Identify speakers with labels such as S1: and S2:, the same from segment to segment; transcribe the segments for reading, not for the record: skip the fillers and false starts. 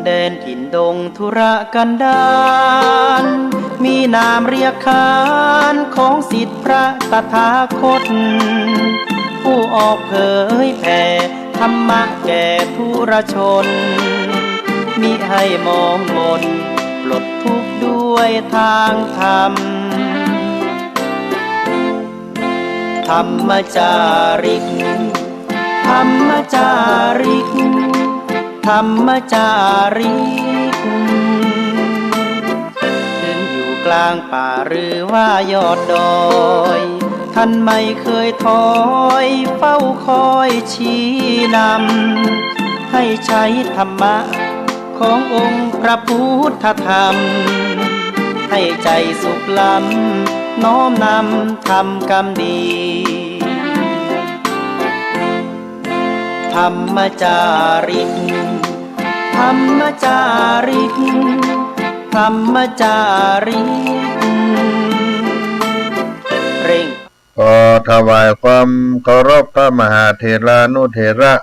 S1: แดนถิ่นดงธุรกันดารมีนามเรียกขานของศิษย์พระตถาคตผู้ออกเผยแผ่ธรรมะแก่ทุรชนมิให้มองมนปลดทุกข์ด้วยทางธรรมธรรมจาริกธรรมจาริกธรรมจาริกถึงอยู่กลางป่าหรือว่ายอดดอยท่านไม่เคยถอยเฝ้าคอยชี้นำให้ใช้ธรรมะขององค์พระพุทธธรรมให้ใจสุขล้ำน้อมนำทำกรรมดีธรรมจาริกธรรมจาริกธรรมจาริกเร่ง
S2: ขอถวายความเคารพพระมหาเถรานุเถระ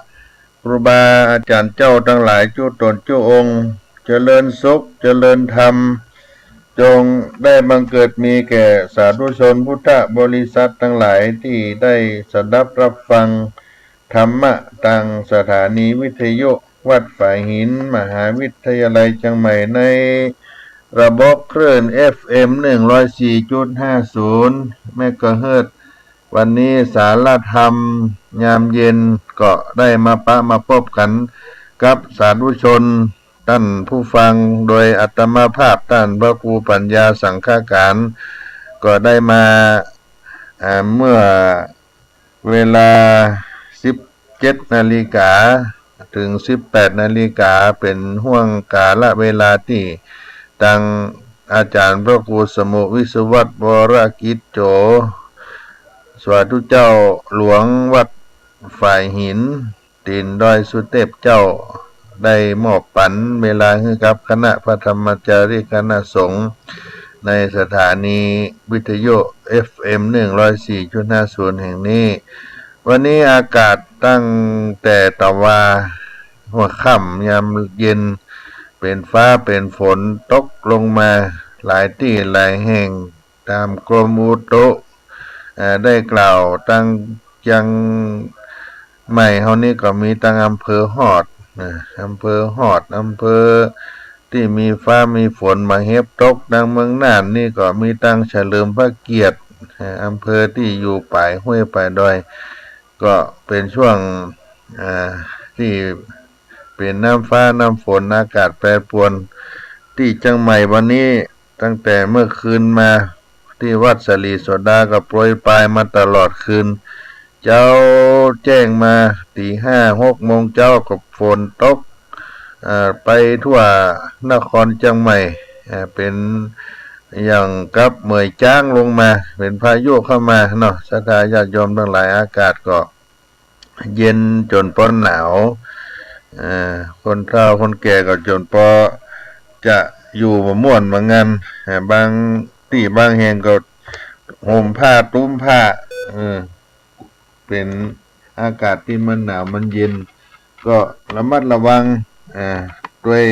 S2: ครูบาอาจารย์เจ้าทั้งหลายจุตนจุองค์เจริญสุขเจริญธรรมจงได้บังเกิดมีแก่สาธุชนพุทธบริษัททั้งหลายที่ได้สดับรับฟังธรรมะทางสถานีวิทยุวัดฝายหินมหาวิทยาลัยเชียงใหม่ในระบบคลื่น FM 104.50 เมกะเฮิรตซ์วันนี้สาระธรรมยามเย็นก็ได้มาพบกันกับสาธุชนท่านผู้ฟังโดยอัตมาภาพท่านพระครูปัญญาสังฆการก็ได้มาเมื่อเวลา 17 นาฬิกาถึง 18 นาฬิกาเป็นห่วงกาลเวลาที่ทางอาจารย์พระครูสมุวิศวัตรวรกิจโจสวัสดีเจ้าหลวงวัดฝ่ายหินตีนดอยสุเทพเจ้า ได้มอบปันเวลาให้กับคณะพระธรรมจารีคณะสงฆ์ในสถานีวิทยุ FM 104.50แห่งนี้วันนี้อากาศตั้งแต่ตะวันหัวค่ำยามเย็นเป็นฟ้าเป็นฝนตกลงมาหลายที่หลายแห่งตามกรมอุตุได้กล่าวตั้งยังใหม่เฮานี้ก็มีตั้งอำเภอฮอดอำเภอฮอดอำเภอที่มีฟ้ามีฝนมาเฮ็บตกดังเมืองน่านนี่ก็มีตั้งเฉลิมพระเกียรติอำเภอที่อยู่ปลายห้วยปลายดอยก็เป็นช่วงที่เป็นน้ำฟ้าน้ำฝนอากาศแปรปรวนที่จังใหม่วันนี้ตั้งแต่เมื่อคืนมาที่วัดสลีโสดาก็โปรยปลายมาตลอดคืนเจ้าแจ้งมาตี5-6 โมงเจ้ากับฝนตกไปทั่วนครจังใหม่เป็นอย่างกับเหมยจ้างลงมาเป็นพายุเข้ามาเนาะศรัทธาญาติโยมทั้งหลายอากาศก็เย็นจนป้อนหนาวคนเฒ่าคนแก่ก็จนพอจะอยู่บ่ม่วนบ่งันบางที่บางแห่งก็ห่มผ้าตุ้มผ้าเป็นอากาศที่มันหนาวมันเย็นก็ระมัดระวังด้วย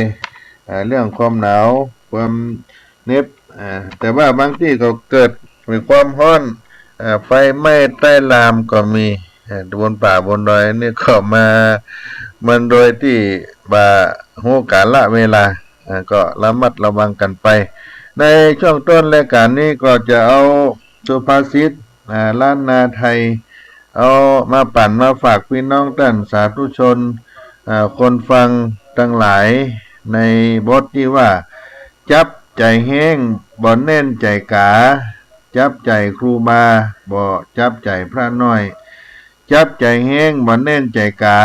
S2: เรื่องความหนาวความเหน็บแต่ว่าบางที่ก็เกิดมีความร้อนไฟไหม้ใต้ลามก็มีบนป่าบนดอยนี่ก็มามันโดยที่บ่ฮู้กาลเวลาก็ระมัดระวังกันไปในช่วงต้นรายการนี้ก็จะเอาสุภาษิตล้านนาไทยเอามาปั่นมาฝากพี่น้องท่านสาธุชนคนฟังทั้งหลายในบทที่ว่าจับใจแห้งบ่แน่นใจกาจับใจครูบาบ่จับใจพระน้อยจับใจแห้งบ่แน่นใจกา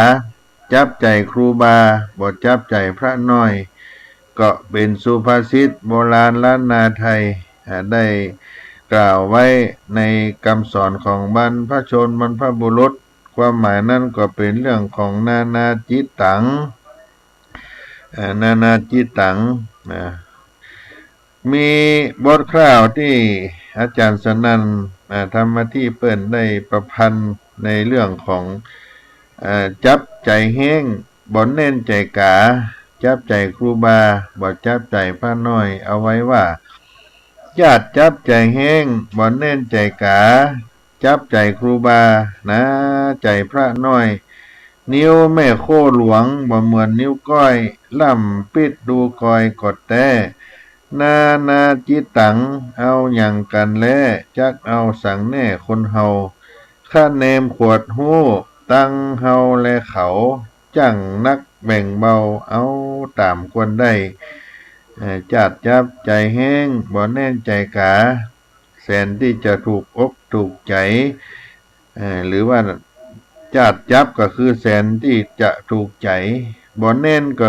S2: จับใจครูบาบ่จับใจพระน้อยก็เป็นสุภาษิตโบราณล้านนาไทยได้กล่าวไว้ในคำสอนของบรรพชนบรรพบุรุษความหมายนั้นก็เป็นเรื่องของนานาจิตตังนานาจิตตังมีบทคร่าวที่อาจารย์สนั่นธรรมที่เปิ้นได้ประพันธ์ในเรื่องของจับใจแห้งบ่แน่นใจกาจับใจครูบาบ่จับใจพระน้อยเอาไว้ว่าญาติจับใจแห้งบ่แน่นใจกาจับใจครูบานะใจพระน้อยนิ้วแม่โคหลวงบ่เหมือนนิ้วก้อยล่ำปิดดูกอยกดแต่นานาจิตตังเอาอย่างกันแลจักเอาสังแน่คนเฮาข้าเนมขวดหู้ตั้งเฮาและเขาจังนักแบ่งเบาเอาตามควรได้จัดจับใจแห้งบ่แน่นใจกาแสนที่จะถูกอกถูกใจหรือว่าจัดจับก็คือแสนที่จะถูกใจบ่แน่นก็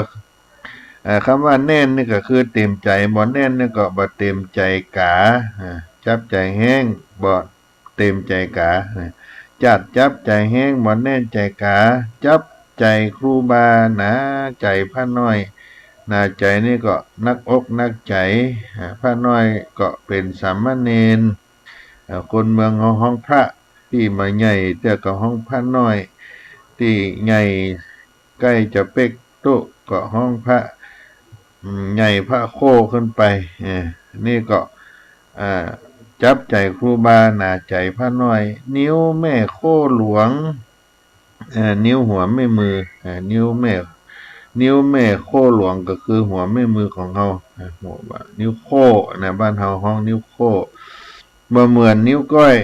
S2: คำว่าแน่นนี่ก็คือเต็มใจบ่แน่นนี่ก็บ่เต็มใจกาจับใจแห้งบ่เต็มใจกาจัดจับใจแห้งบ่แน่นใจกาจับใจครูบานะใจพระน้อยนาใจนี่ก็นักอกนักใจพระน้อยก็เป็นสามเณรคนเมืองห้องพระที่มาใหญ่แต่ก็ห้องพระน้อยที่ใหญ่ใกล้จะเป๊กโตก็ห้องพระใหญ่พระโคขึ้นไปนี่ก็จับใจครูบาหนาใจพระน้อยนิ้วแม่โคหลวงนิ้วหัวแม่มือนิ้วแม่โคหลวงก็คือหัวแม่มือของเฮานิ้วโคนะบ้านเฮาห้องนิ้วโคบ่เหมือนนิ้วก้อย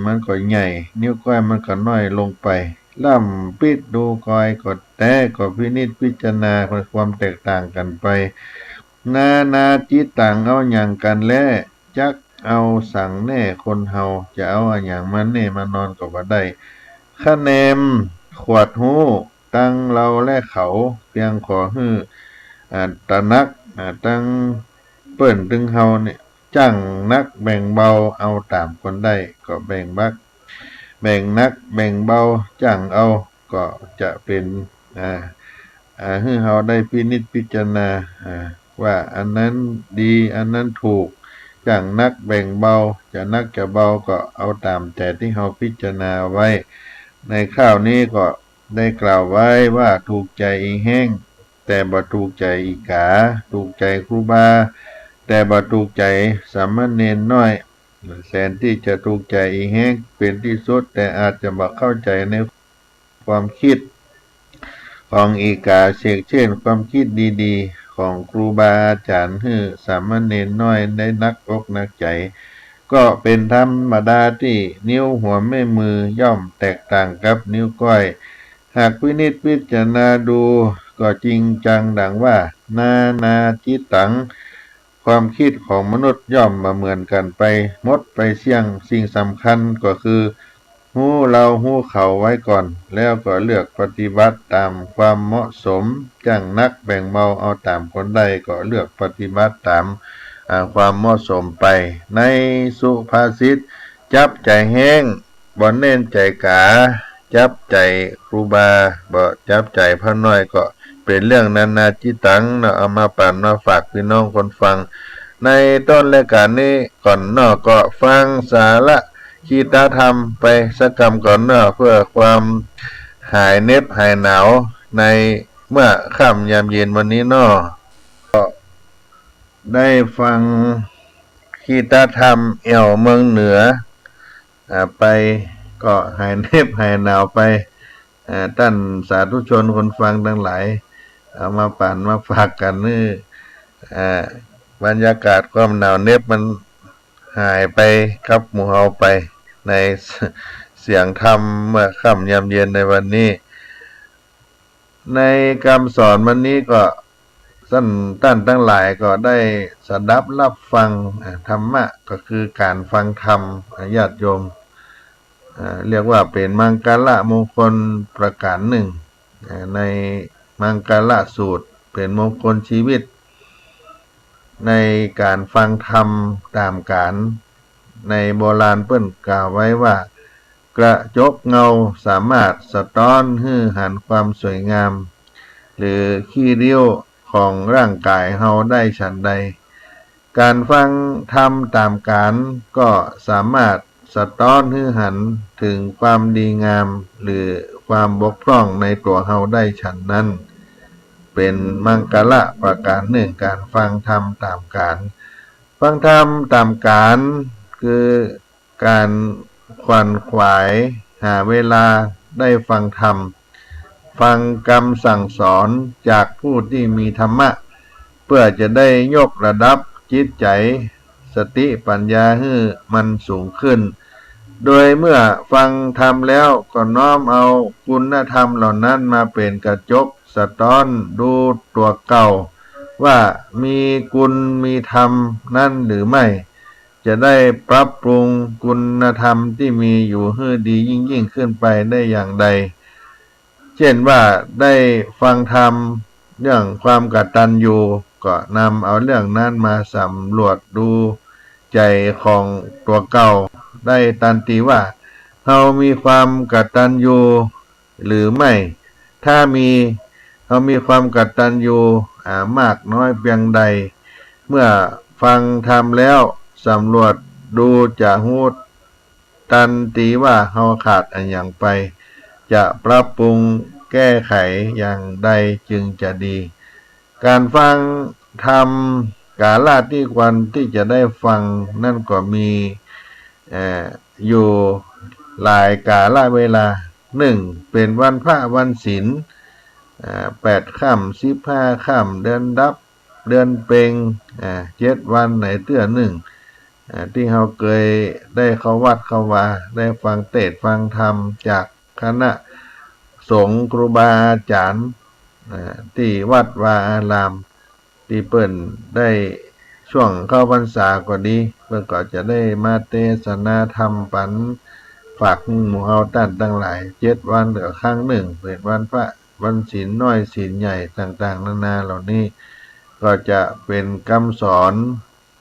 S2: มันก็ใหญ่นิ้วก้อยมันก็น้อยลงไปล่ำปิดดูกอยกดแต่ก็พินิจพิจารณาความแตกต่างกันไปนานาจิตต่างเอาอย่างกันและจักเอาสั่งแน่คนเฮาจะเอาอย่างมันแน่มานอนก็บ่ได้คะแนนขวดหูตั้งเราและเขาเพียงขอฮื้อตระหนักตั้งเปิ้นถึงเฮาเนี่ยจังนักแบ่งเบาเอาตามคนได้ก็แบ่งนักแบ่งเบาจังเอาก็จะเป็น ให้เราได้พินิจพิจารณาว่าอันนั้นดีอันนั้นถูกอย่างนักแบ่งเบาจะนักจะเบาก็เอาตามแต่ที่เราพิจารณาไว้ ในข้าวนี้ก็ได้กล่าวไว้ว่าถูกใจอีแห้งแต่บ่ถูกใจอีกาถูกใจครูบาแต่บ่ถูกใจสามเณรน้อยแสนที่จะถูกใจอีแห้งเป็นที่สุดแต่อาจจะบ่เข้าใจในความคิดของอีกาเช่นความคิดดีๆของครูบาอาจารย์ให้สามเณรน้อยได้นักอกนักใจก็เป็นธรรมดาที่นิ้วหัวแม่มือย่อมแตกต่างกับนิ้วก้อยหากพินิจพิจารณาดูก็จริงจังดังว่านาจิตตังความคิดของมนุษย์ย่อมมาเหมือนกันไปหมดไปเสี่ยงสิ่งสำคัญก็คือหู้เราหู้เขาไว้ก่อนแล้วก็เลือกปฏิบัติตามความเหมาะสมจังนักแบ่งเบาเอาตามคนใดก็เลือกปฏิบัติตามความเหมาะสมไปในสุภาษิตจับใจแห้งบ่เน้นใจกาจับใจครูบาบ่จับใจพระน้อยก็เป็นเรื่องนาจิตังเนาะเอามาปั่นมาฝากพี่น้องคนฟังในต้นรายการนี้ก่อนเนาะก็ฟังสาระคีตธรรมไปสักกรรมก่อนเนาะเพื่อความหายเหน็บหายหนาวในเมื่อค่ำยามเย็นวันนี้เนาะได้ฟังคีตธรรมเอี่ยวเมืองเหนือไปก็หายเหน็บหายหนาวไปท่านสาธุชนคนฟังทั้งหลายเอามาปั่นมาฝากกันนี่บรรยากาศความหนาวเหน็บมันหายไปครับหมู่เฮาไปในเสียงธรรมเมื่อค่ำยามเย็นในวันนี้ในคำสอนวันนี้ก็ท่านทั้งหลายก็ได้สดับรับฟังธรรมะก็คือการฟังธรรมญาติโยมเรียกว่าเป็นมังกรมงคลประการหนึ่งในมังกรสูตรเป็นมงคลชีวิตในการฟังธรรมตามการในโบราณเปิ้นกล่าวไว้ว่ากระจกเงาสามารถสะท้อนให้หันความสวยงามหรือขี้ริ้วของร่างกายเฮาได้ฉันใดการฟังธรรมตามการก็สามารถสะท้อนให้หันถึงความดีงามหรือความบกพร่องในตัวเฮาได้ฉันนั้นเป็นมังกรประการหนึ่งการฟังธรรมตามการฟังธรรมตามการคือการขวนขวายหาเวลาได้ฟังธรรมฟังคำสั่งสอนจากผู้ที่มีธรรมะเพื่อจะได้ยกระดับจิตใจสติปัญญาให้มันสูงขึ้นโดยเมื่อฟังธรรมแล้วก็น้อมเอาคุณธรรมเหล่านั้นมาเป็นกระจกสะท้อนดูตัวเก่าว่ามีคุณมีธรรมนั่นหรือไม่จะได้ปรับปรุงคุณธรรมที่มีอยู่ให้ดียิ่งขึ้นไปได้อย่างใดเช่นว่าได้ฟังธรรมเรื่องความกตัญญูก็นำเอาเรื่องนั้นมาสำรวจดูใจของตัวเก่าได้ตันติว่าเรามีความกตัญญูหรือไม่ถ้าเรามีความกตัญญูมากน้อยเพียงใดเมื่อฟังธรรมแล้วสำรวจดูจะหูตันติว่าเราขาดอันอย่างไปจะปรับปรุงแก้ไขอย่างใดจึงจะดีการฟังธรรมกาลที่ควรที่จะได้ฟังนั่นก็มีอยู่หลายกาลเวลาเป็นวันพระวันศีล8 ค่ำ15 ค่ำเดือนดับเดือนเพ็ง7 วันในเตื้อหนึ่งที่เราเคยได้เข้าวัดเข้าวาได้ฟังเทศน์ฟังธรรมจากคณะสงฆ์ครูบาอาจารย์ที่วัดวาอารามที่เปิ้นได้ช่วงเข้าพรรษาก็ดีเพื่อก็จะได้มาเทศนาธรรมปันฝากหมู่เฮาท่านทั้งหลาย7 วันเหลือครั้งหนึ่งเป็นวันพระวันศีลน้อยศีลใหญ่ต่างๆนานาเหล่านี้ก็จะเป็นคำสอน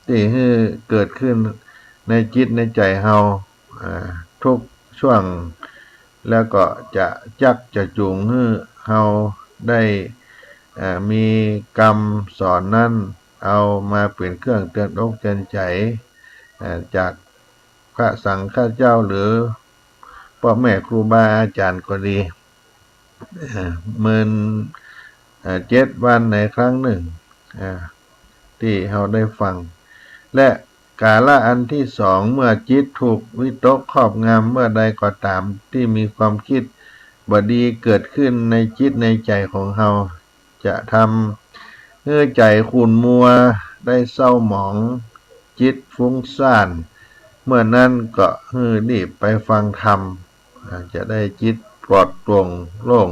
S2: ที่ให้เกิดขึ้นในจิตในใจเฮาทุกช่วงแล้วก็จะจูงให้เฮาได้ มีกรรมสอนนั้นเอามาเป็นเครื่องเตือนอกเตือนใจจากพระสังฆเจ้าหรือพ่อแม่ครูบาอาจารย์ก็ดี7 วันในครั้งหนึ่งที่เราได้ฟังและกาละอันที่สองเมื่อจิตถูกวิตกครอบงำเมื่อใดก็ตามที่มีความคิดบดีเกิดขึ้นในจิตในใจของเราจะทำให้ใจขุ่นมัวได้เศร้าหมองจิตฟุ้งซ่านเมื่อนั้นก็รีบไปฟังธรรมจะได้จิตปลอดโปร่งโล่ง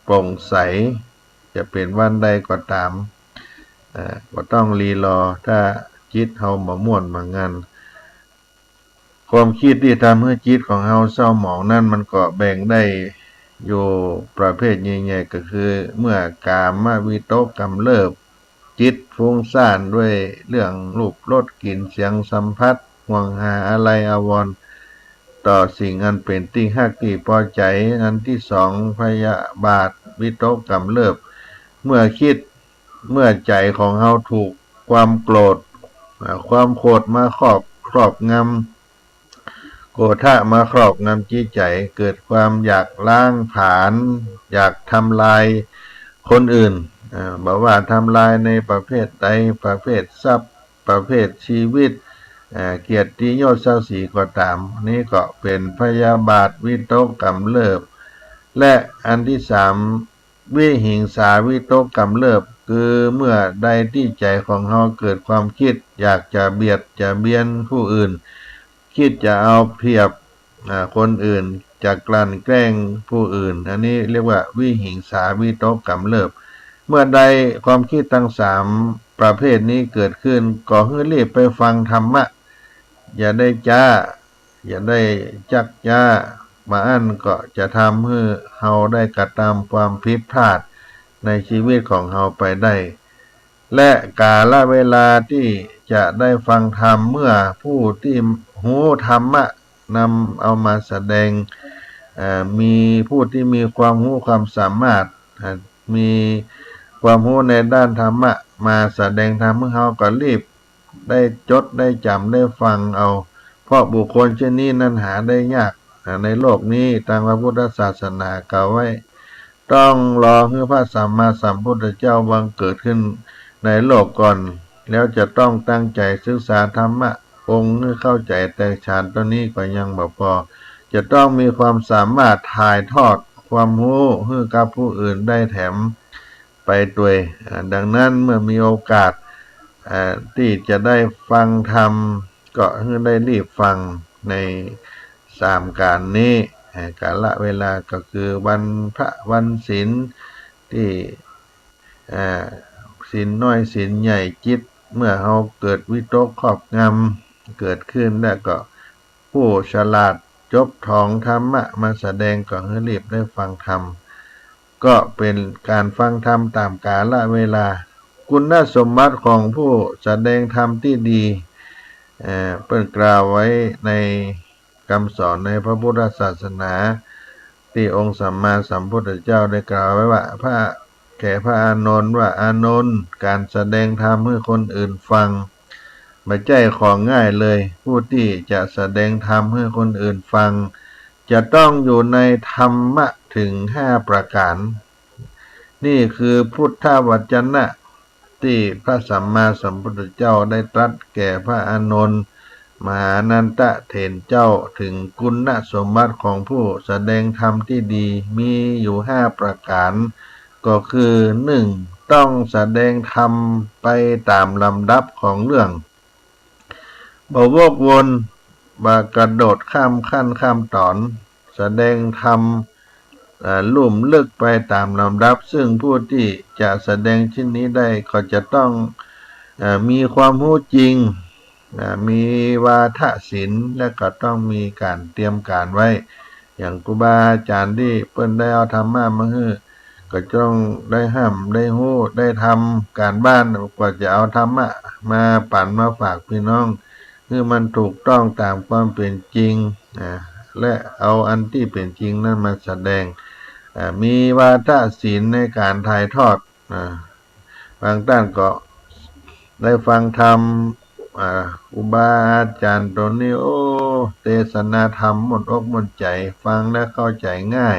S2: โปร่งใสจะเป็นวันใดก็ตามก็ต้องรีรอถ้าจิตเฮาบ่ม่วนบางงานความคิดที่ทำให้จิตของเฮาเศร้าหมองนั่นมันก็แบ่งได้อยู่ประเภทใหญ่ๆก็คือเมื่อกามวิตกกำเริบจิตฟุ้งซ่านด้วยเรื่องรูปรสกลิ่นเสียงสัมผัสห่วงหาอะไรอาวรณ์ต่อสิ่งอันเป็นที่ฮักที่พอใจอันที่สองพยาบาทวิตกกำเริบเมื่อใจของเฮาถูกความโกรธความโกรธมาครอบงำโกรธะมาครอบงำจิตใจเกิดความอยากล้างผลาญอยากทำลายคนอื่นบอกว่าทำลายในประเภทใดประเภททรัพย์ประเภทชีวิตเกียรติยศศักดิ์ศรีก็ตามนี่ก็เป็นพยาบาทวิตกกำเริบและอันที่สามวิหิงสาวิตกกำเริบคือเมื่อใดที่ใจของเราเกิดความคิดอยากจะเบียดจะเบียนผู้อื่นคิดจะเอาเปรียบคนอื่นจะกลั่นแกล้งผู้อื่นอันนี้เรียกว่าวิหิงสาวิตกกำเริบเมื่อใดความคิดทั้งสามประเภทนี้เกิดขึ้นก็ให้รีบไปฟังธรรมะอย่าได้จักจ้ามาอันก็จะทำให้เฮาได้กระทำความผิดพลาดในชีวิตของเฮาไปได้และกาลเวลาที่จะได้ฟังธรรมเมื่อผู้ที่หูธรรมะนำเอามาแสดงมีผู้ที่มีความรู้ความสามารถมีความรู้ในด้านธรรมะมาแสดงธรรมให้เฮาก็รีบได้จดได้จำได้ฟังเอาเพราะบุคคลเช่นนี้นั้นหาได้ยากในโลกนี้ทางพระพุทธศาสนากล่าวไว้ต้องรอให้พระสัมมาสัมพุทธเจ้าบังเกิดขึ้นในโลกก่อนแล้วจะต้องตั้งใจศึกษาธรรมะองค์ให้เข้าใจแต่ฌานตอนนี้ก็ยังบ่พอจะต้องมีความสามารถถ่ายทอดความรู้ให้กับผู้อื่นได้แถมไปด้วยดังนั้นเมื่อมีโอกาสที่จะได้ฟังธรรมก็ให้ได้รีบฟังใน3การนี้กาลเวลาก็คือวันพระวันศีลที่ศีลน้อยศีลใหญ่จิตเมื่อเราเกิดวิตกครอบงำเกิดขึ้นแล้วก็ผู้ฉลาดจบทองธรรมะมาแสดงก็ให้รีบได้ฟังธรรมก็เป็นการฟังธรรมตามกาลเวลาคุณสมบัติของผู้แสดงธรรมที่ดีเปิดกล่าวไว้ในคำสอนในพระพุทธศาสนาที่องค์สัมมาสัมพุทธเจ้าได้กล่าวไว้ว่าแก่พระอานนท์ว่าอานนท์การแสดงธรรมให้คนอื่นฟังไม่ใช่ของง่ายเลยผู้ที่จะแสดงธรรมให้คนอื่นฟังจะต้องอยู่ในธรรมะถึง5ประการนี่คือพุทธวจนะที่พระสัมมาสัมพุทธเจ้าได้ตรัสแก่พระอานนท์มหานันตเถรเจ้าถึงคุณสมบัติของผู้แสดงธรรมที่ดีมีอยู่5ประการก็คือ1ต้องแสดงธรรมไปตามลำดับของเรื่องบ่วกวนบ่กระโดดข้ามขั้นข้ามตอนแสดงธรรมลุ่มลึกไปตามลำดับซึ่งผู้ที่จะแสดงชิ้นนี้ได้ก็จะต้องมีความรู้จริงมีวาทศิลป์และก็ต้องมีการเตรียมการไว้อย่างครูบาอาจารย์ที่เพิ่นได้เอาธรรมะมาให้ก็ต้องได้ห้ามได้ฮู้ได้ทำการบ้านกว่าจะเอาธรรมะมาปั่นมาฝากพี่น้องคือมันถูกต้องตามความเป็นจริงและเอาอันที่เป็นจริงนั้นมาแสดง มีวาทศิลป์ในการถ่ายทอดบางท่านก็ได้ฟังธรรมอุบาอาจารย์ตนนี้เทศนาธรรมม่วนอกม่วนใจฟังแล้วเข้าใจง่าย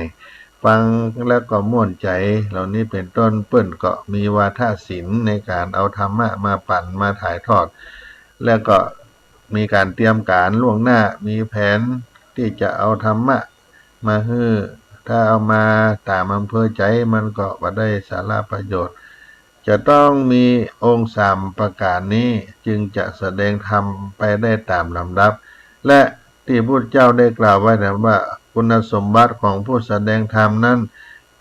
S2: ฟังแล้วก็ม่วนใจเหล่านี้เป็นต้นเปิ้นก็มีวาทศิลป์ในการเอาธรรมะมาปั่นมาถ่ายทอดแล้วก็มีการเตรียมการล่วงหน้ามีแผนที่จะเอาธรรมะมาให้ถ้าเอามาตามอำเภอใจมันก็บ่ได้สาระประโยชน์จะต้องมีองค์3ประการนี้จึงจะแสดงธรรมไปได้ตามลำดับและที่พุทธเจ้าได้กล่าวไว้นะว่าคุณสมบัติของผู้แสดงธรรมนั้น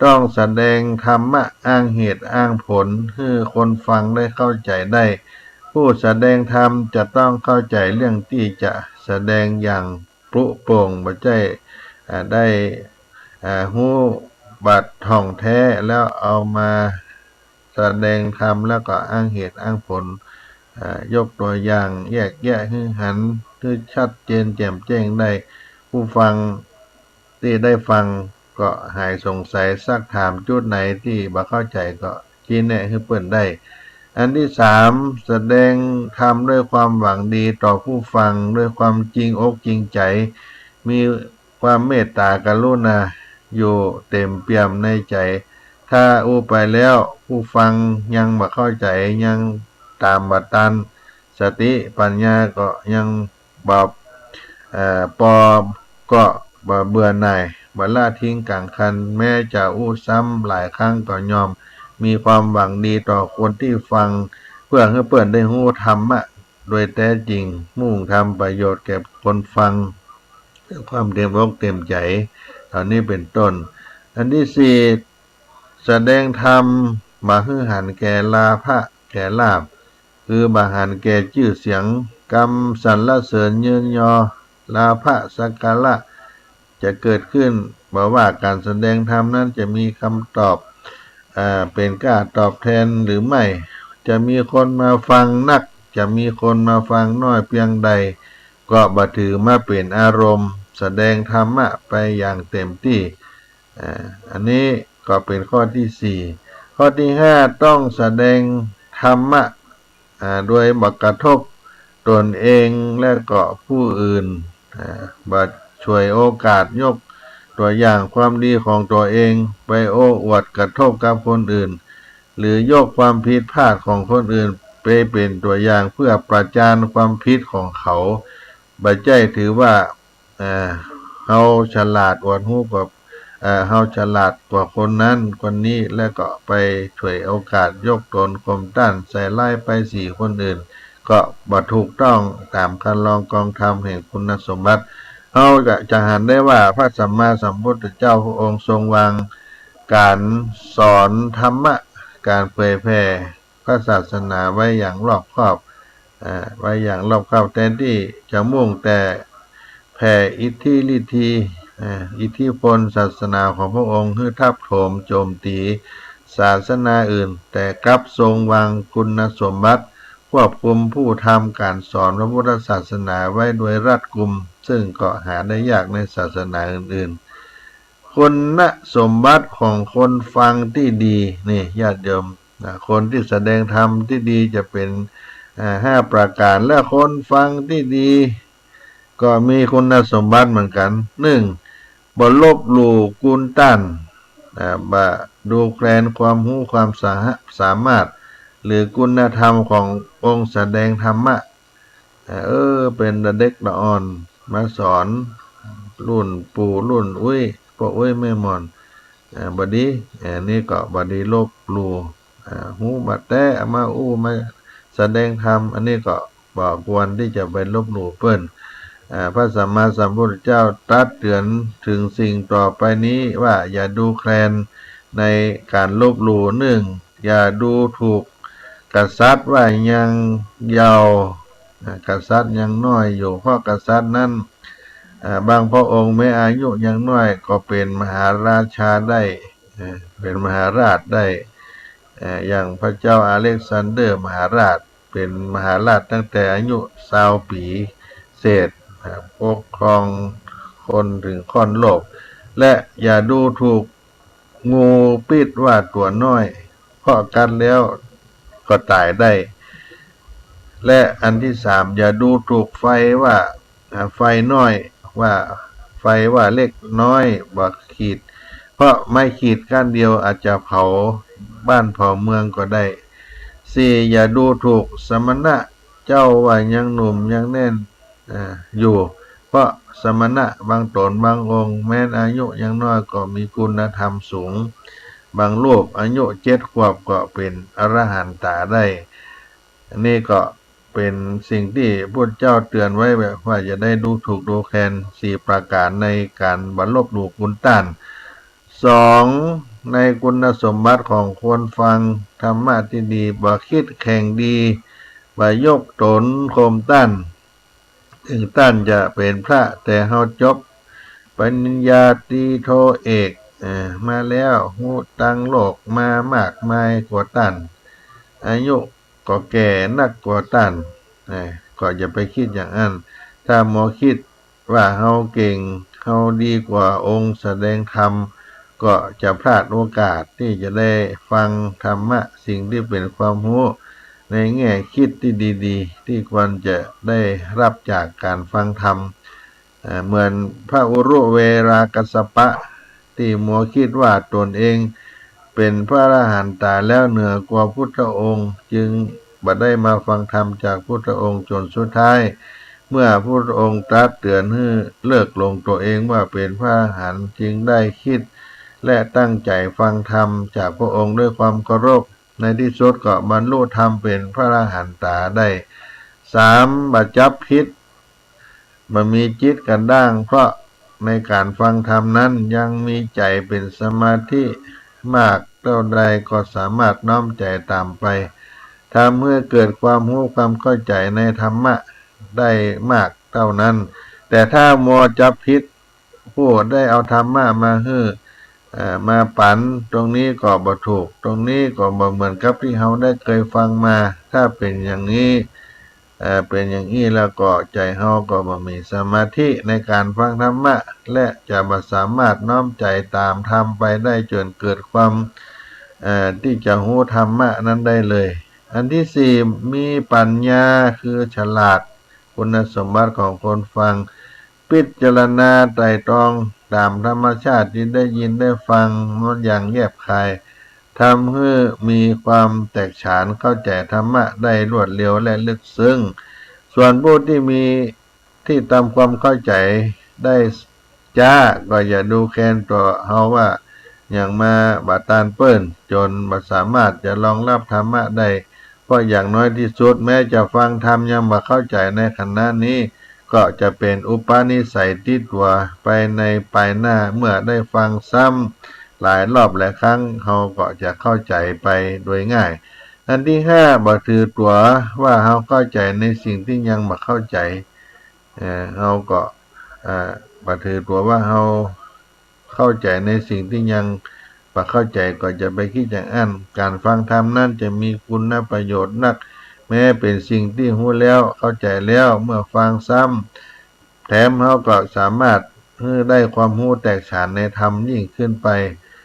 S2: ต้องแสดงธรรมะอ้างเหตุอ้างผลให้คนฟังได้เข้าใจได้ผู้แสดงธรรมจะต้องเข้าใจเรื่องที่จะแสดงอย่างปรุโปร่งบ่ใช่ได้ฮู้บัดท่องแท้แล้วเอามาแสดงธรรมแล้วก็อ้างเหตุอ้างผลยกตัวอย่างแยกแยะให้หันให้ชัดเจนแจ่มแจ้งได้ผู้ฟังที่ได้ฟังก็หายสงสัยซักถามจุดไหนที่บ่เข้าใจก็ชี้แนะให้เปิ้นได้อันที่3แสดงธรรมด้วยความหวังดีต่อผู้ฟังด้วยความจริงอกจริงใจมีความเมตตากรุณาอยู่เต็มเปี่ยมในใจถ้าไปแล้วผู้ฟังยังบ่เข้าใจยังตามบ่ทันสติปัญญาก็ยังบ่ปอก็บ่เบื่อหน่ายบ่ละทิ้งกลางคันแม้จะซ้ำหลายครั้งก็ยอมมีความหวังดีต่อคนที่ฟังเพื่อให้เปิ้นได้รู้ธรรมะโดยแท้จริงมุ่งทำประโยชน์แก่คนฟังด้วยความเต็มอกเต็มใจเหล่านี้เป็นต้นอันที่4แสดงธรรมมาให้หันแก่ลาภะแก่ลาภคือบาหันแก่ชื่อเสียงกรรมสรรเสริญเยินยอลาภะสักการะจะเกิดขึ้นบ่ว่าการแสดงธรรมนั้นจะมีคำตอบเป็นการตอบแทนหรือไม่จะมีคนมาฟังนักจะมีคนมาฟังน้อยเพียงใดก็บ่ถือมาเป็นอารมณ์แสดงธรรมะไปอย่างเต็มที่อันนี้ก็เป็นข้อที่4ข้อที่5ต้องแสดงธรรมะโดยบ่กระทบตนเองและก็ผู้อื่นบ่ช่วยโอกาสยกตัวอย่างความดีของตัวเองไปอวดกระทบกับคนอื่นหรือยกความผิดพลาดของคนอื่นไปเป็นตัวอย่างเพื่อประจานความผิดของเขาบ่ใช่ถือว่าเฮาฉลาดอวดฮู้กับเฮาฉลาดกว่าคนนั้นคนนี้แล้วก็ไปช่วยโอกาสยกตนข่มต้านใส่ร้ายไป4คนอื่นก็บ่ถูกต้องตามคันลองกองธรรมแห่งคุณสมบัติเราจะหันได้ว่าพระสัมมาสัมพุทธเจ้าพระองค์ทรงวางการสอนธรรมะการเผยแผ่พระศาสนาไว้อย่างรอบคอบแทนที่จะมุ่งแต่แผ่อิทธิฤทธิอิทธิพลศาสนาของพระองค์ให้ทับถมโจมตีศาสนาอื่นแต่กลับทรงวางคุณสมบัติควบคุมผู้ทำการสอนพระพุทธศาสนาไว้โดยรัดกุมซึ่งก็หาได้ยากในศาสนาอื่นๆคุณสมบัติของคนฟังที่ดีนี่ญาติโยมคนที่แสดงธรรมที่ดีจะเป็น5ประการและคนฟังที่ดีก็มีคุณสมบัติเหมือนกัน1บ่ลบหลู่กูลต้านบ่ดูแคลนความรู้ความสามารถหรือคุณธรรมขององค์แสดงธรรมะเป็นเด็กละอ่อนมาสอนรุ่นปู่รุ่นพ่อแม่มอนบัดนี้นี่ก็บัดนี้ลบหลู่ฮู้บัดแต่มามาแสดงธรรมอันนี้ก็บ่ควรที่จะไปลบหลู่เปิ้นพระสัมมาสัมพุทธเจ้าตรัสเตือนถึงสิ่งต่อไปนี้ว่าอย่าดูแคลนในการลบหลู่อย่าดูถูกกษัตริย์ว่ายังเยาว์กษัตริย์ยังน้อยอยู่เพราะกษัตริย์นั้นบางพระองค์แม้อายุยังน้อยก็เป็นมหาราชาได้เป็นมหาราชได้อย่างพระเจ้าอเล็กซานเดอร์มหาราชเป็นมหาราชตั้งแต่อายุ20 ปีเศษปกครองคนถึงค่อนโลกและอย่าดูถูก งูปิดว่าตัวน้อยเพราะกัดแล้วก็ตายได้และอันที่สามอย่าดูถูกไฟว่าไฟน้อยว่าไฟว่าเล็กน้อยบ่ขีดเพราะไม่ขีดก้านเดียวอาจจะเผาบ้านเผาเมืองก็ได้สี่อย่าดูถูกสมณะเจ้าว่ายังหนุ่มยังแน่นอยู่เพราะสมณะบางตนบางองค์แม้นอายุยังน้อยก็มีคุณธรรมสูงบางรูปอายุ7 ขวบก็เป็นอรหันตาได้นี่ก็เป็นสิ่งที่พระเจ้าเตือนไว้แบบว่าจะได้ดูถูกดูแคลน4 ประการในการบรรลบหลู่คุณต้าน2ในคุณสมบัติของคนฟังธรรมะที่ดีบ่คิดแข่งดีบ่ยกตนข่มต้านถึงต้านจะเป็นพระแต่เฮาจบปริญญาตรีโทเอกมาแล้วหูตังโลกมามากมายกว่าต้านอายุก็แก่นักกว่าต้านก็อย่าไปคิดอย่างนั้นถ้าหมอคิดว่าเฮาเก่งเฮาดีกว่าองค์แสดงธรรมก็จะพลาดโอกาสที่จะได้ฟังธรรมะสิ่งที่เป็นความรู้ในแง่คิดที่ดีๆที่ควรจะได้รับจากการฟังธรรมเหมือนพระอุรุเวรากสปะที่มัวคิดว่าตนเองเป็นพระอรหันตาแล้วเหนือกว่าพุทธองค์จึงบ่ได้มาฟังธรรมจากพุทธองค์จนสุดท้ายเมื่อพุทธองค์ตรัสเตือนให้เลิกลงตัวเองว่าเป็นพระอรหันต์จึงได้คิดและตั้งใจฟังธรรมจากพระองค์ด้วยความเคารพในที่สุดก็บรรลุธรรมเป็นพระอรหันตาได้3บ่จับผิดบ่มีจิตกันด้างเพราะในการฟังธรรมนั้นยังมีใจเป็นสมาธิมากเท่าใดก็สามารถน้อมใจตามไปทำเมื่อเกิดความรู้ความเข้าใจในธรรมะได้มากเท่านั้นแต่ถ้ามัวจับผิดผู้ได้เอาธรรมะมามาปั่นตรงนี้ก็บ่ถูกตรงนี้ก็บ่เหมือนกับที่เราได้เคยฟังมาถ้าเป็นอย่างนี้เป็นอย่างนี้แล้วก็ใจเราก็บ่มีสมาธิในการฟังธรรมะและจะบ่สามารถน้อมใจตามธรรมไปได้จนเกิดความที่จะรู้ธรรมะนั้นได้เลยอันที่สี่มีปัญญาคือฉลาดคุณสมบัติของคนฟังพิจารณาไตร่ตรองตามธรรมชาติที่ได้ยินได้ฟังมันอย่างแยบคายทำให้มีความแตกฉานเข้าใจธรรมะได้รวดเร็วและลึกซึ้งส่วนผู้ที่มีที่ตามความเข้าใจได้จ้าก็อย่าดูแคลนตัวเฮาว่าอย่างมาบาตานเปิ้นจนบ่สามารถจะรองรับธรรมะได้เพราะอย่างน้อยที่สุดแม้จะฟังธรรมยังบ่เข้าใจในขณะนี้ก็จะเป็นอุปนิสัยติดตัวไปในภายหน้าเมื่อได้ฟังซ้ำหลายรอบหลายครั้งเขาก็จะเข้าใจไปโดยง่ายอันที่5บ่ถือตัวว่าเขาเข้าใจในสิ่งที่ยังบ่เข้าใจเขาก็บ่ถือตัวว่าเขาเข้าใจในสิ่งที่ยังบ่เข้าใจก็จะไปคิดอย่างนั้นการฟังธรรมนั้นจะมีคุณประโยชน์นักแม้เป็นสิ่งที่รู้แล้วเข้าใจแล้วเมื่อฟังซ้ำแถมเขาก็สามารถได้ความรู้แตกฉานในธรรมยิ่งขึ้นไป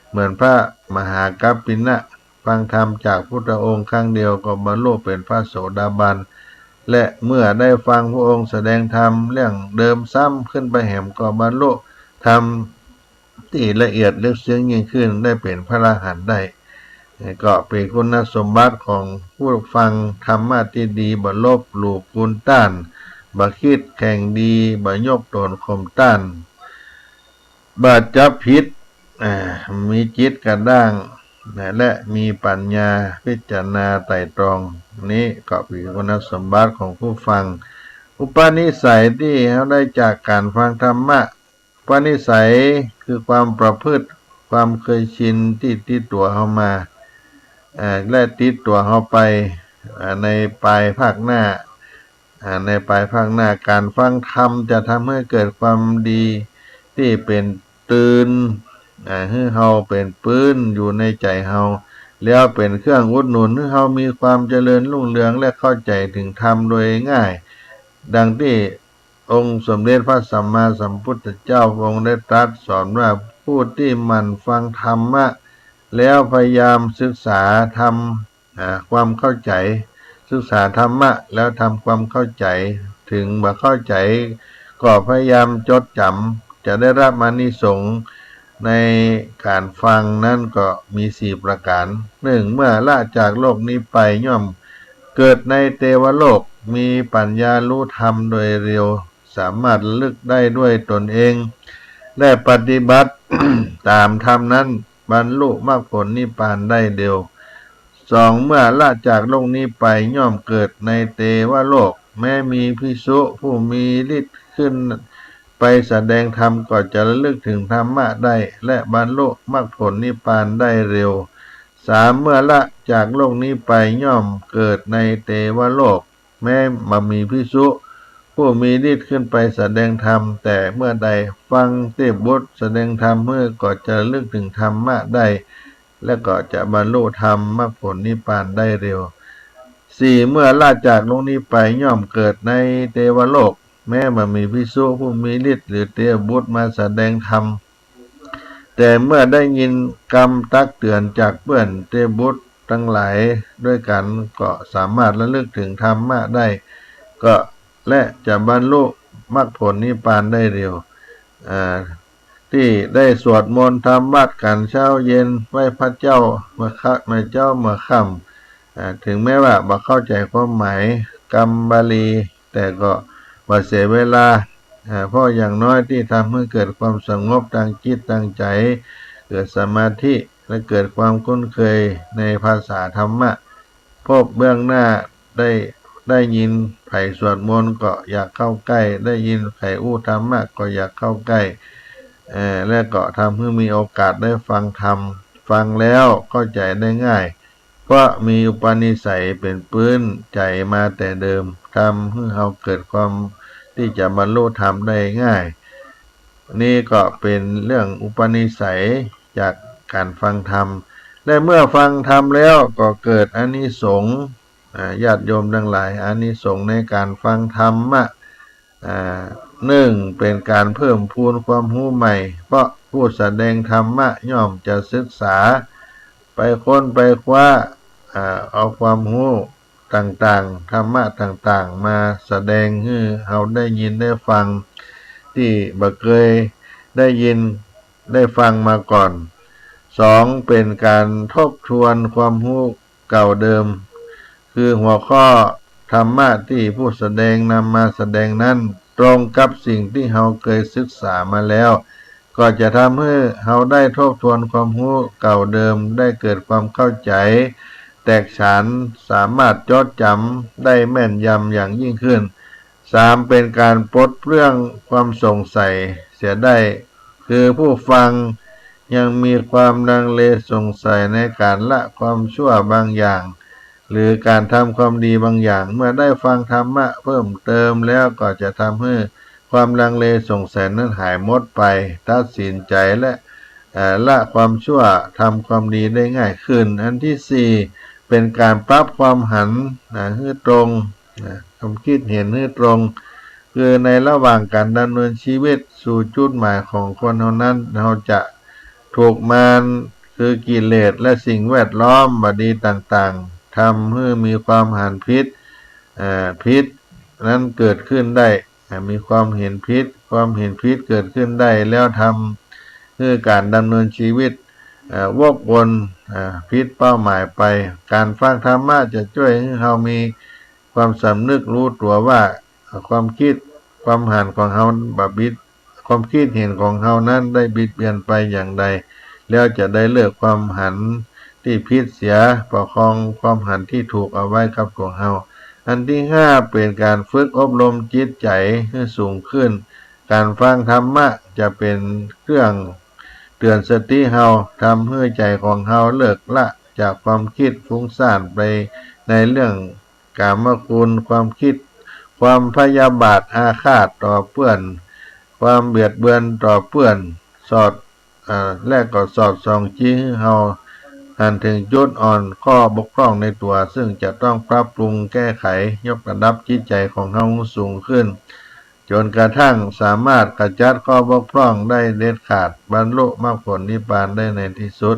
S2: เหมือนพระมหากัปปินะฟังธรรมจากพุทธองค์ครั้งเดียวก็บรรลุเป็นพระโสดาบันและเมื่อได้ฟังพระองค์แสดงธรรมเรื่องเดิมซ้ำขึ้นไปแห่มก็บรรลุธรรมที่ละเอียดลึกซึ้งยิ่งขึ้นได้เป็นพระอรหันต์ได้ก็เป็นคุณสมบัติของผู้ฟังธรรมะที่ดีบ่ลบหลู่คุณต้านบ่คิดแข่งดีบ่ยกตนข่มต้านบ่จับผิดมีจิตกระด้างและมีปัญญาพิจารณาไตร่ตรองนี้ก็เป็นคุณสมบัติของผู้ฟังอุปนิสัยที่เขาได้จากการฟังธรรมะอุปนิสัยคือความประพฤติความเคยชินที่ติดตัวเขามาและติดตัวเขาไปในปลายภาคหน้าการฟังธรรมจะทำให้เกิดความดีที่เป็นตื่นให้เฮาเป็นปื้นอยู่ในใจเฮาแล้วเป็นเครื่องอุดหนุนให้เฮามีความเจริญรุ่งเรืองและเข้าใจถึงธรรมโดยง่ายดังที่องค์สมเด็จพระสัมมาสัมพุทธเจ้าองค์ได้ตรัสสอนว่าผู้ที่หมั่นฟังธรรมะ แล้วพยายามศึกษาทำความเข้าใจศึกษาธรรมะแล้วทำความเข้าใจถึงเมื่อเข้าใจก็พยายามจดจำจะได้รับอานิสงส์ในการฟังนั้นก็มี4ประการหนึ่งเมื่อละจากโลกนี้ไปย่อมเกิดในเทวโลกมีปัญญารู้ธรรมโดยเร็วสามารถระลึกได้ด้วยตนเองและปฏิบัติ ตามธรรมนั้นบรรลุมรรคผลนิพพานได้เร็วสองเมื่อละจากโลกนี้ไปย่อมเกิดในเทวโลกแม้มีภิกษุผู้มีฤทธิ์ขึ้นไปแสดงธรรมก็จะระลึกถึงธรรมะได้และบรรลุมรรคผลนิพพานได้เร็วสามเมื่อละจากโลกนี้ไปย่อมเกิดในเทวโลกแม้มามีภิกษุผู้มีฤทธิ์ขึ้นไปแสดงธรรมแต่เมื่อใดฟังเทพบุตรแสดงธรรมเมื่อก็จะระลึกถึงธรรมะได้และก็จะบรรลุธรรมมรรคผลนิพพานได้เร็วสี่เมื่อละจากโลกนี้ไปย่อมเกิดในเทวโลกแม้มามีภิกษุผู้มีฤทธิ์หรือเทพบุตรมาแสดงธรรมแต่เมื่อได้ยินกรรมตักเตือนจากเพื่อนเทพบุตรทั้งหลายด้วยกันก็สามารถระลึกถึงธรรมะได้ก็และจะบรรลุมรรคผลนิพพานได้เร็วที่ได้สวดมนต์ทำวัดกันเช้าเย็นไหว้พระเจ้าเมื่อค่ำถึงแม้ว่าบ่เข้าใจความหมายกรรมบาลีแต่ก็บ่เสียเวลาเพราะอย่างน้อยที่ทำให้เกิดความสงบทางจิตทางใจเกิดสมาธิและเกิดความคุ้นเคยในภาษาธรรมะพบเบื้องหน้าได้ยินไผ่สวดมนต์ก็อยากเข้าใกล้ได้ยินไผ่อู้ธรรมะก็อยากเข้าใกล้และก็ทำให้มีโอกาสได้ฟังธรรมฟังแล้วเข้าใจได้ง่ายเพราะมีอุปนิสัยเป็นพื้นใจมาแต่เดิมทำให้เราเกิดความที่จะบรรลุธรรมได้ง่ายนี่ก็เป็นเรื่องอุปนิสัยจากการฟังธรรมและเมื่อฟังธรรมแล้วก็เกิดอานิสงส์ญาติโยมทั้งหลายอานิสงส์ในการฟังธรรมะหนึ่งเป็นการเพิ่มพูนความรู้ใหม่เพราะผู้แสดงธรรมะย่อมจะศึกษาไปค้นไปคว้าเอาความรู้ต่างๆธรรมะต่างๆมาแสดงให้เราได้ยินได้ฟังที่บ่เคยได้ยินได้ฟังมาก่อนสองเป็นการทบทวนความรู้เก่าเดิมคือหัวข้อธรรมะที่ผู้แสดงนำมาแสดงนั้นตรงกับสิ่งที่เราเคยศึกษามาแล้วก็จะทำให้เราได้ทบทวนความรู้เก่าเดิมได้เกิดความเข้าใจแตกฉานสามารถจดจำได้แม่นยำอย่างยิ่งขึ้นสามเป็นการปลดเปลื้องความสงสัยเสียได้คือผู้ฟังยังมีความลังเลสงสัยในการละความชั่วบางอย่างหรือการทำความดีบางอย่างเมื่อได้ฟังธรรมะเพิ่มเติมแล้วก็จะทำให้ความลังเลสงสัยนั้นหายหมดไปตัดสินใจและละความชั่วทำความดีได้ง่ายขึ้นอันที่สี่เป็นการปรับความหันให้ตรงความคิดเห็นให้ตรงคือในระหว่างการดำเนินชีวิตสู่จุดหมายของคนเท่านั้นเราจะถูกมารคือกิเลสและสิ่งแวดล้อมบดีต่างๆทำให้มีความหันพิษนั้นเกิดขึ้นได้มีความเห็นพิษเกิดขึ้นได้แล้วทำให้การดำเนินชีวิตวกวนพิษเป้าหมายไปการฟังธรรมะจะช่วยให้เรามีความสำนึกรู้ตัวว่าความคิดความหันของเราความคิดเห็นของเรานั้นได้บิดเบียนไปอย่างใดแล้วจะได้เลิกความหันที่ผิดเสียประคองความหันที่ถูกเอาไว้กับตัวเราอันที่ห้าเป็นการฝึกอบรมจิตใจให้สูงขึ้นการฟังธรรมะจะเป็นเครื่องเตือนสติเราทำให้ใจของเราเลิกละจากความคิดฟุ้งซ่านไปในเรื่องกามคุณความคิดความพยาบาทอาฆาตต่อเพื่อนความเบียดเบือนต่อเพื่อนและก็สอดส่องชี้ให้เราหันถึงจุดอ่อนข้อบกพร่องในตัวซึ่งจะต้องปรับปรุงแก้ไขยกระดับจิตใจของเราสูงขึ้นจนกระทั่งสามารถขจัดข้อบกพร่องได้เด็ดขาดบรรลุมรรคผลนิพพานได้ในที่สุด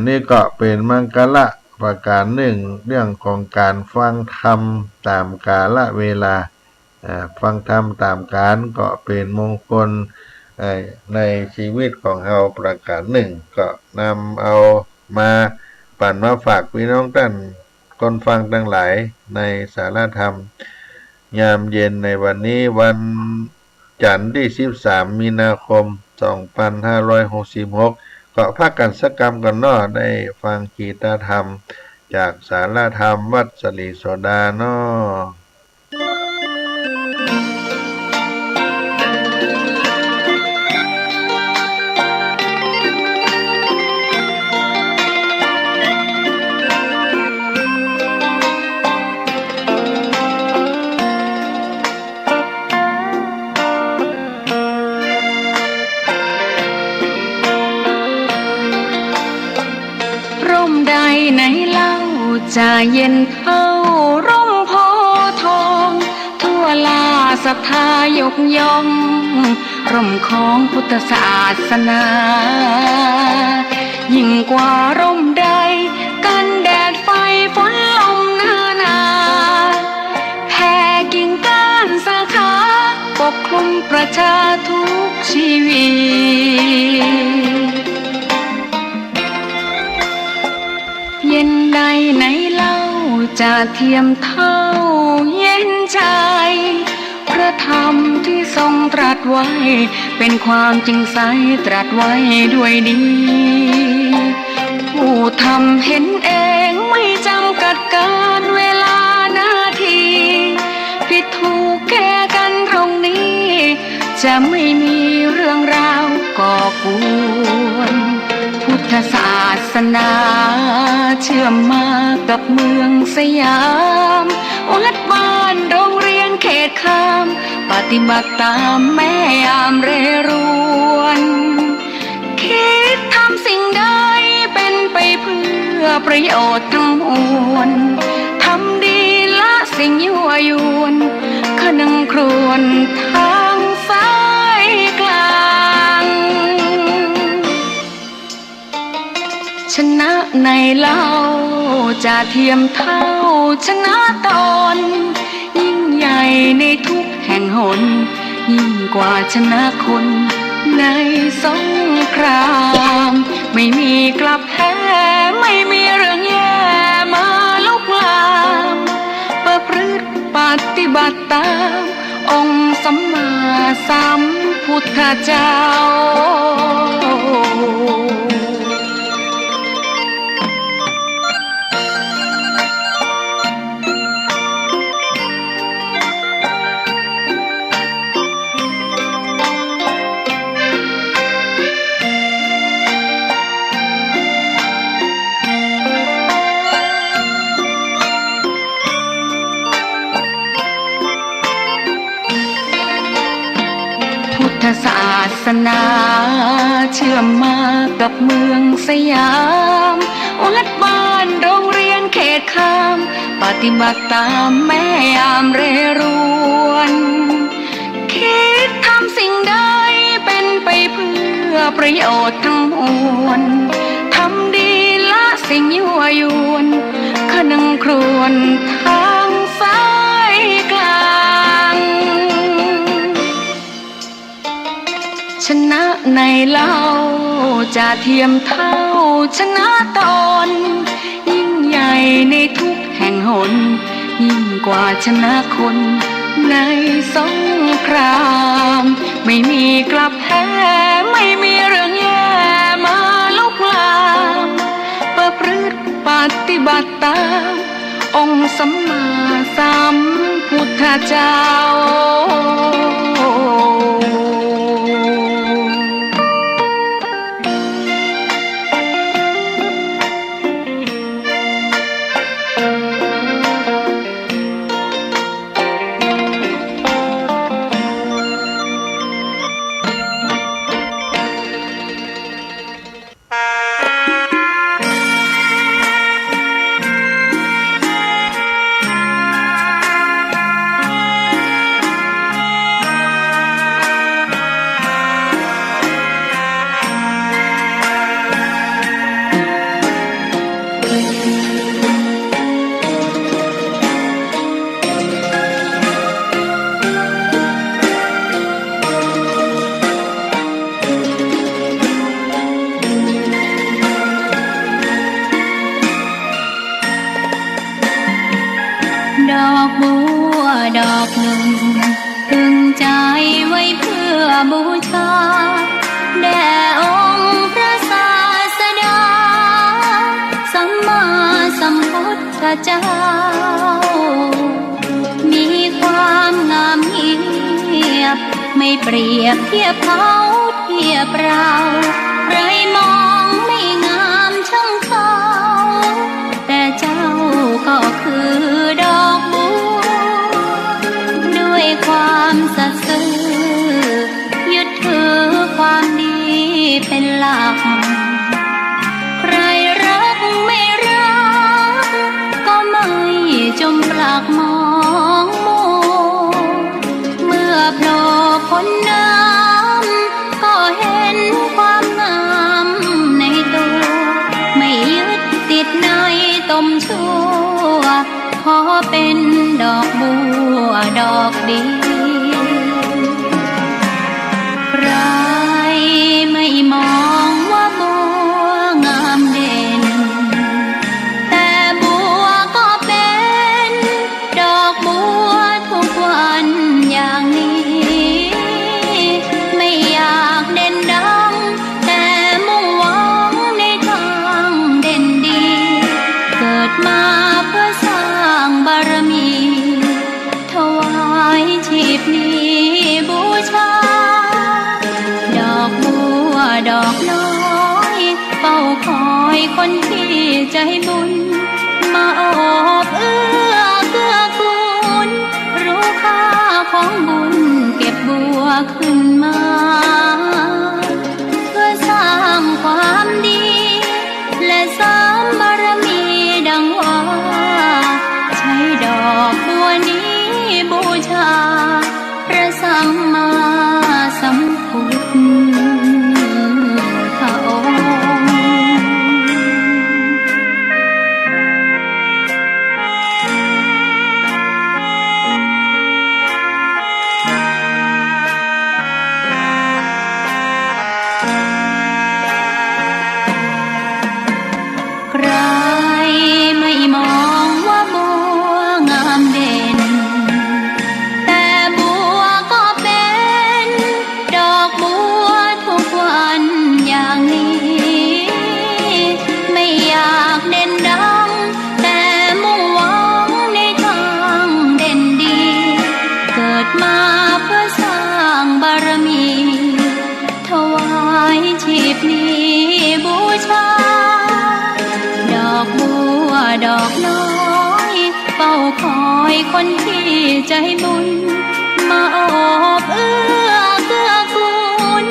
S2: นี่ก็เป็นมังกละประการหนึ่งเรื่องของการฟังธรรมตามกาลเวลาฟังธรรมตามกาลก็เป็นมงคลในชีวิตของเราประการหนึ่งก็นำเอามาปั่นมาฝากพี่น้องท่านคนฟังทั้งหลายในสารธรรมยามเย็นในวันนี้วันจันทร์ที่13มีนาคม2566ก็พากันสักกรรมกันเนาะได้ฟังกีตธรรมจากสารธรรมวัดสลีโสดาเนาะ
S3: ไหนเล่าจะเย็นเท่าร่มโพธิ์ทองทั่วลาศรัทธายกย่องร่มของพุทธศาสนายิ่งกว่าร่มใดกันแดดไฟฝนลมนาแผ่กิ่งก้านสาขาปกคลุมประชาทุกชีวิตเย็นใดไหนเล่าจะเทียมเท่าเย็นใจพระธรรมที่ทรงตรัสไว้เป็นความจริงใสตรัสไว้ด้วยดีผู้ทำเห็นเองไม่จำกัดการเวลานาทีผิดถูกแก้กันตรงนี้จะไม่มีเรื่องราวก่อกวนพุทธศาสนาเชื่อมมากับเมืองสยามวัดบ้านโรงเรียนเขตคามปฏิบัติตามแม่ยามเรรวนคิดทำสิ่งใดเป็นไปเพื่อประโยชน์ทั้งมวลทำดีละสิ่งยั่วยวนขนึงครวญทางสายกลางชนะในเล่าจะเทียมเท่าชนะตนยิ่งใหญ่ในทุกแห่งหนยิ่งกว่าชนะคนในสงครามไม่มีกลับแพ้ไม่มีเรื่องแย่มาลุกลามประพฤติปฏิบัติตามองค์สัมมาสัมพุทธเจ้าพุทธศาสนาเชื่อมมากับเมืองสยามวัดบ้านโรงเรียนเขตคามปฏิบัติตามแม่ยามเรรวนคิดทำสิ่งใดเป็นไปเพื่อประโยชน์ทั้งมวลทำดีละสิ่งยั่วยวนขนึงครวญทางสายกลางชนะในเล่าจะเทียมเท่าชนะตนยิ่งใหญ่ในทุกแห่งหนยิ่งกว่าชนะคนในสงครามไม่มีกลับแพ้ไม่มีเรื่องแย่มาลุกลามประพฤติปฏิบัติตามองค์สัมมาสัมพุทธเจ้า ดอกหนึ่งพึงใจไว้เพื่อบูชาแด่องค์พระศาสดาสัมมาสัมพุทธเจ้ามีความงามเงียบไม่เปรียบเทียบเขาเทียบเราใครมองไม่งามช่างเขาแต่เจ้าก็คือดอกบัวด้วยความสัตย์ซื่อยึดถือความดีเป็นหลักใครรักไม่รักก็ไม่จมปลักมองมัวเมื่อโผล่พ้นน้ำก็เห็นความงามในตัวไม่ยึดติดในตมชั่วขอเป็นดอกบัวดอกดีใครไม่มองว่าบัวงามเด่นแต่บัวก็เป็นดอกบัวทุกวันอย่างนี้ไม่อยากเด่นดังแต่มุ่งหวังในทางเด่นดีเกิดมาเพื่อสร้างบารมีถวายชีพนี้บูชาดอกบัวดอกน้อยเฝ้าคอยคนที่ใจบุญมาโอบเอื้อเกื้อกูลรู้ค่าของบุญเก็บบัวขึ้นมาเพื่อสร้างความดีและเสริมบารมีดังว่าใช้ดอกบัวนี้บูชาพระสัมมาสัมพุทธองค์ใครไม่มองว่าบัวงามเด่นแต่บัวก็เป็นดอกบัวทุกวันอย่างนี้ไม่อยากเด่นดังแต่มุ่งหวังในทางเด่นดีเกิดมาเพื่อสร้างบารมีถวายชีพนี้บูชาดอกบัวดอกน้อยเฝ้าคอยคนที่ใจบุญมาโอบเอื้อเกื้อกูล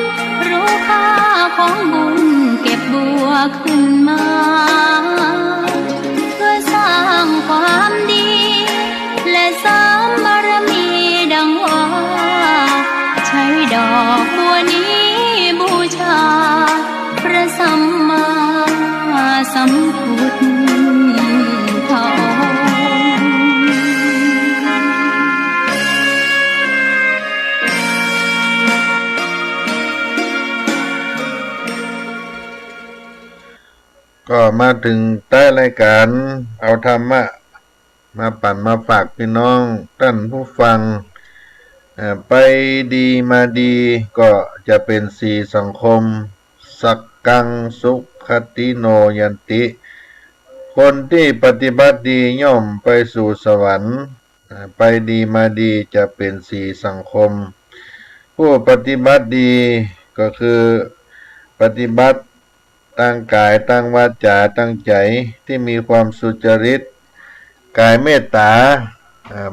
S3: รู้ค่าของบุญเก็บบัวขึ้นมาเพื่อสร้างความดีและเสริมบารมีดังว่าใช้ดอกบัวนี้บูชาพระสัมมาสัมพุทธองค์
S2: ก็มาถึงใต้รายการเอาธรรมะมาปั่นมาฝากพี่น้องท่านผู้ฟังไปดีมาดีก็จะเป็นสีสังคมสักกังสุขติโนยันติคนที่ปฏิบัติดีย่อมไปสู่สวรรค์ไปดีมาดีจะเป็นสีสังคมผู้ปฏิบัติดีก็คือปฏิบัติตั้งกายตั้งวาจาตั้งใจที่มีความสุจริตกายเมตตา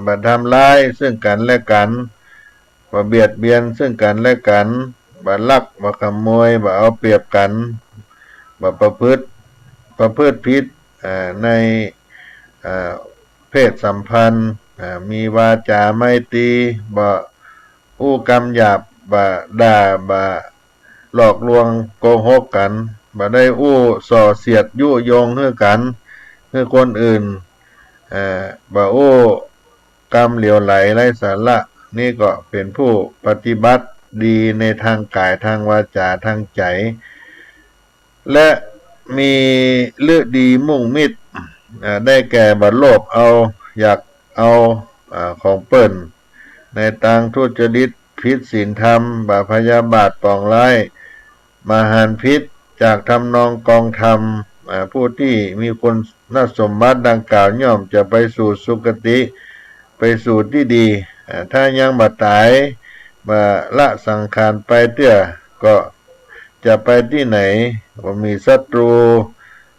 S2: บ่ทำร้ายซึ่งกันและกันบ่เบียดเบียนซึ่งกันและกันบ่ลักบ่ขโมยบ่เอาเปรียบกันบ่ประพฤติผิดในเพศสัมพันธ์มีวาจาไม่ตรีบ่อู้กรรมหยาบบ่ด่าบ่หลอกลวงโกหกกันบ่ได้อู้ส่อเสียดยุยงให้กันให้คนอื่นบ่อู้กรรมเหลวไหลไร้สาระนี่ก็เป็นผู้ปฏิบัติดีในทางกายทางวาจาทางใจและมีฤดีมุ่งมิตรได้แก่บ่โลภเอาอยากเอา ของเปิ้นในทางทุจริตผิดศีลธรรมบาปพยาบาทปองร้ายมหันต์พิษจากทำนองกองธรรมผู้ที่มีคุณสมบัติดังกล่าวย่อมจะไปสู่สุคติไปสู่ที่ดีถ้ายังบ่ตายบ่ละสังขารไปเตื้อก็จะไปที่ไหนบ่มีศัตรู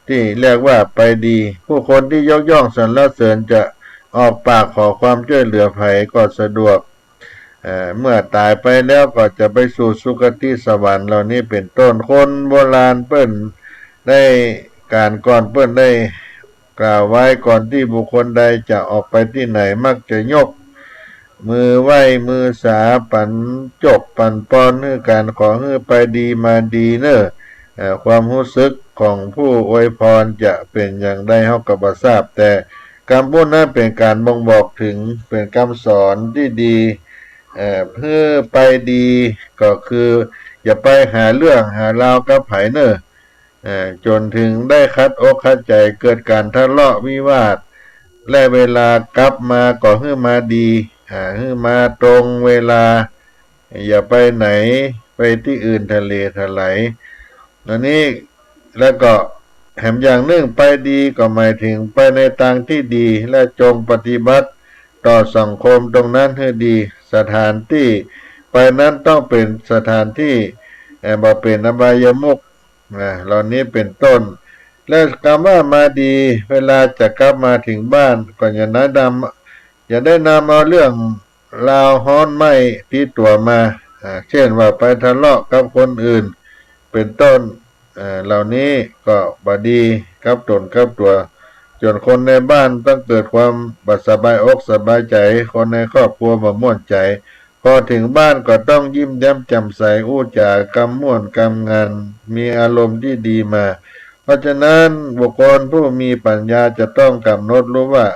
S2: ที่เรียกว่าไปดีผู้คนที่ยกย่องสรรเสริญจะออกปากขอความช่วยเหลือภัยก็สะดวกเมื่อตายไปแล้วก็จะไปสู่สุคติสวรรค์เหล่านี้เป็นต้นคนโบราณเปิ้นได้การก่อนเปิ้นได้กล่าวไว้ก่อนที่บุคคลใดจะออกไปที่ไหนมักจะยกมือไหว้มือสาปันจบปันปอนเพื่อการขอให้ไปดีมาดีเนอะความรู้สึกของผู้อวยพรจะเป็นอย่างใดเฮาก็บ่ทราบแต่คำพูดนั้นเป็นการบ่งบอกถึงเป็นคำสอนที่ดีเพื่อไปดีก็คืออย่าไปหาเรื่องหาราวกับไผเนอะจนถึงได้คัดอกคัดใจเกิดการทะเลาะวิวาทและเวลากลับมาก็ให้มาดีให้มาตรงเวลาอย่าไปไหนไปที่อื่นทะเลทลายอันนี้แล้วก็แถมอย่างหนึ่งไปดีก็หมายถึงไปในทางที่ดีและจงปฏิบัติต่อสังคมตรงนั้นให้ดีสถานที่ไปนั้นต้องเป็นสถานที่บ่เป็นอบายมุขเหล่านี้เป็นต้นและคำว่ามาดีเวลาจะกลับมาถึงบ้านก็อย่าได้นำเอาเรื่องราวฮ้อนไหม้ที่ตัวมาเช่นว่าไปทะเลาะกับคนอื่นเป็นต้นเหล่านี้ก็บ่ดีกับตนกับตัวจนคนในบ้านต้องเกิดความบ่สบายอกสบายใจคนในครอบครัวบ่ม่วนใจพอถึงบ้านก็ต้องยิ้มแย้มแจ่มใสอู้จากำม่วนกำงานมีอารมณ์ที่ดีมาเพราะฉะนั้นบุคคลผู้มีปัญญาจะต้องกำหนดรู้ว่า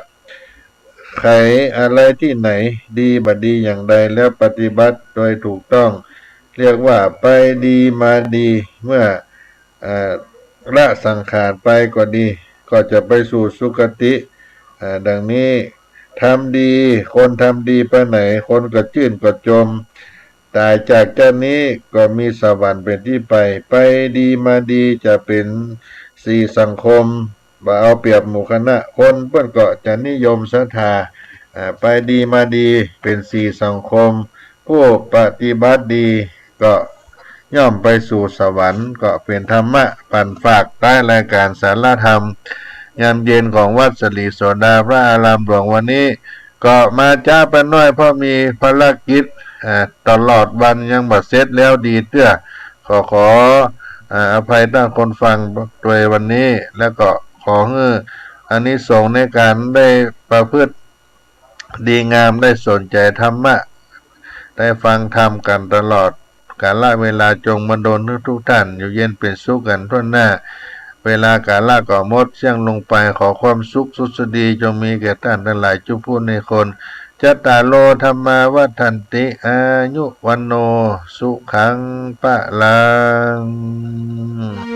S2: ใครอะไรที่ไหนดีบ่ดีอย่างใดแล้วปฏิบัติโดยถูกต้องเรียกว่าไปดีมาดีเมื่อละสังขารไปก็ดีก็จะไปสู่สุคติดังนี้ทำดีคนทำดีไปไหนคนก็ชื่นก็ชมตายจากเจ้านี้ก็มีสวรรค์เป็นที่ไปดีมาดีจะเป็นสี่สังคมบ่เอาเปรียบหมู่คณะคนเพิ่นก็จะนิยมศรัทธาไปดีมาดีเป็นสี่สังคมผู้ปฏิบัติดีก็ย่อมไปสู่สวรรค์ก็เป็นธรรมะปันฝากใต้รายการสารธรรมยามเย็นของวัดสลีโสดาพระอารามหลวงวันนี้ก็มาจ้าไปน้อยเพราะมีภารกิจตลอดวันยังบ่เสร็จแล้วดีเตื้อขออภัยตั้งคนฟังโดยวันนี้แล้วก็ขอให้อานิสงส์ในการได้ประพฤติดีงามได้สนใจธรรมะได้ฟังธรรมกันตลอดกาลเวลาจงมาโดนทุกท่านอยู่เย็นเป็นสุขกันทั่วหน้าเวลากาลก็หมดเสี่ยงลงไปขอความสุขสุขดีจงมีแก่ท่านทั้งหลายจุพูในคนจัตตาโลธรรมาวัฏันติอายุวันโนสุขังปะลัง